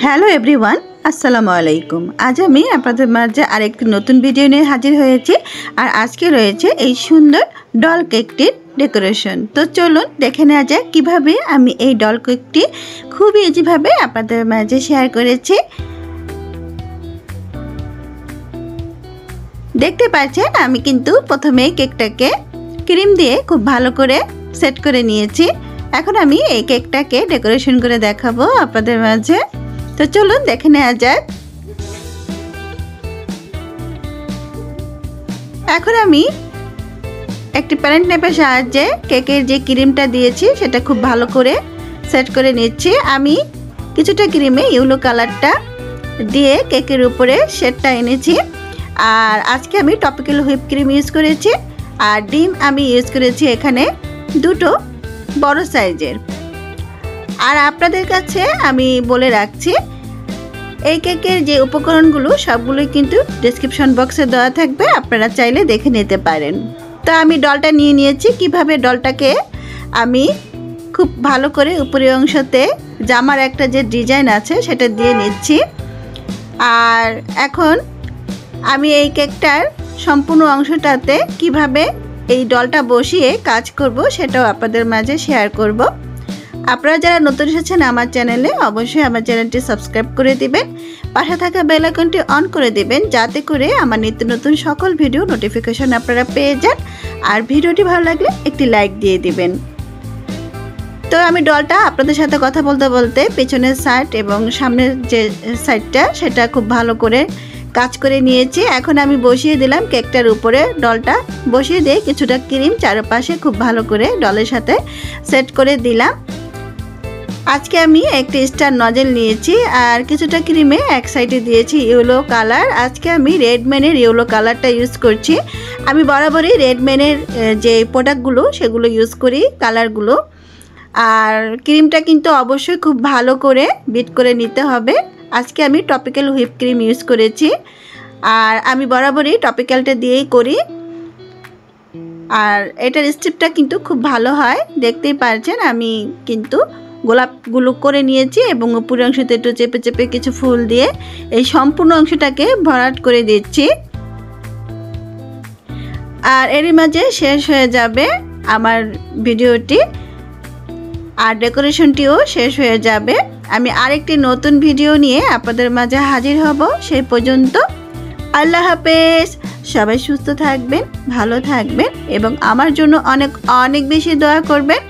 Hello everyone, আসসালামু আলাইকুম। আজ আমি আপনাদের মাঝে আরেকটি নতুন ভিডিও নিয়ে হাজির হয়েছি। আর আজকে রয়েছে এই সুন্দর ডল কেকটির ডেকোরেশন। তো চলুন দেখে নেওয়া যায় কীভাবে আমি এই ডল কেকটি খুব ইজিভাবে আপনাদের মাঝে শেয়ার করেছি। দেখতে পাচ্ছেন আমি কিন্তু প্রথমে কেকটাকে ক্রিম দিয়ে খুব ভালো করে সেট করে নিয়েছি। এখন আমি এই কেকটাকে ডেকোরেশন করে দেখাবো আপনাদের মাঝে। তো চলুন দেখে নেওয়া যাক। এখন আমি একটি প্যারেন্ট নাইফের সাহায্যে কেকের যে ক্রিমটা দিয়েছি সেটা খুব ভালো করে সেট করে নিচ্ছি। আমি কিছুটা ক্রিমে ইয়েলো কালারটা দিয়ে কেকের উপরে শেডটা এনেছি। আর আজকে আমি টপিক্যাল হুইপ ক্রিম ইউজ করেছি। আর ডিম আমি ইউজ করেছি এখানে দুটো বড় সাইজের। আর আপনাদের কাছে আমি বলে রাখছি, এই কেকের যে উপকরণগুলো সবগুলোই কিন্তু ডেসক্রিপশন বক্সে দেওয়া থাকবে, আপনারা চাইলে দেখে নিতে পারেন। তো আমি ডলটা নিয়ে নিয়েছি। কিভাবে ডলটাকে আমি খুব ভালো করে উপরের অংশতে জামার একটা যে ডিজাইন আছে সেটা দিয়ে নিচ্ছি। আর এখন আমি এই কেকটার সম্পূর্ণ অংশটাতে কিভাবে এই ডলটা বসিয়ে কাজ করব সেটাও আপনাদের মাঝে শেয়ার করব। আপনারা যারা নতুন এসেছেন আমার চ্যানেলে, অবশ্যই আমার চ্যানেলটি সাবস্ক্রাইব করে দিবেন, পাশে থাকা বেল আইকনটি অন করে দিবেন, যাতে করে আমার নিত্য নতুন সকল ভিডিও নোটিফিকেশন আপনারা পেয়ে যান। আর ভিডিওটি ভালো লাগলে একটি লাইক দিয়ে দিবেন। তো আমি ডলটা আপনাদের সাথে কথা বলতে বলতে পেছনের সাইড এবং সামনের যে সাইডটা সেটা খুব ভালো করে কাজ করে নিয়েছি। এখন আমি বসিয়ে দিলাম কেকটার উপরে ডলটা বসিয়ে দিয়ে কিছুটা ক্রিম চারপাশে খুব ভালো করে ডলের সাথে সেট করে দিলাম। আজকে আমি একটি স্টার নজেল নিয়েছি আর কিছুটা ক্রিমে এক সাইডে দিয়েছি ইয়েলো কালার। আজকে আমি রেডম্যানের ইয়েলো কালারটা ইউজ করছি। আমি বরাবরই রেডম্যানের যে প্রোডাক্টগুলো সেগুলো ইউজ করি কালারগুলো। আর ক্রিমটা কিন্তু অবশ্যই খুব ভালো করে বিট করে নিতে হবে। আজকে আমি টপিক্যাল হুইপ ক্রিম ইউজ করেছি। আর আমি বরাবরই টপিক্যালটা দিয়েই করি। আর এটার স্টেপটা কিন্তু খুব ভালো হয়, দেখতেই পারছেন। আমি কিন্তু গোলাপগুলো করে নিয়েছি এবং উপরের অংশতে একটু চেপে চেপে কিছু ফুল দিয়ে এই সম্পূর্ণ অংশটাকে ভরাট করে দিচ্ছি। আর এরই মাঝে শেষ হয়ে যাবে আমার ভিডিওটি আর ডেকোরেশনটিও শেষ হয়ে যাবে। আমি আরেকটি নতুন ভিডিও নিয়ে আপনাদের মাঝে হাজির হব। সেই পর্যন্ত আল্লাহ হাফেজ। সবাই সুস্থ থাকবেন, ভালো থাকবেন এবং আমার জন্য অনেক অনেক বেশি দোয়া করবেন।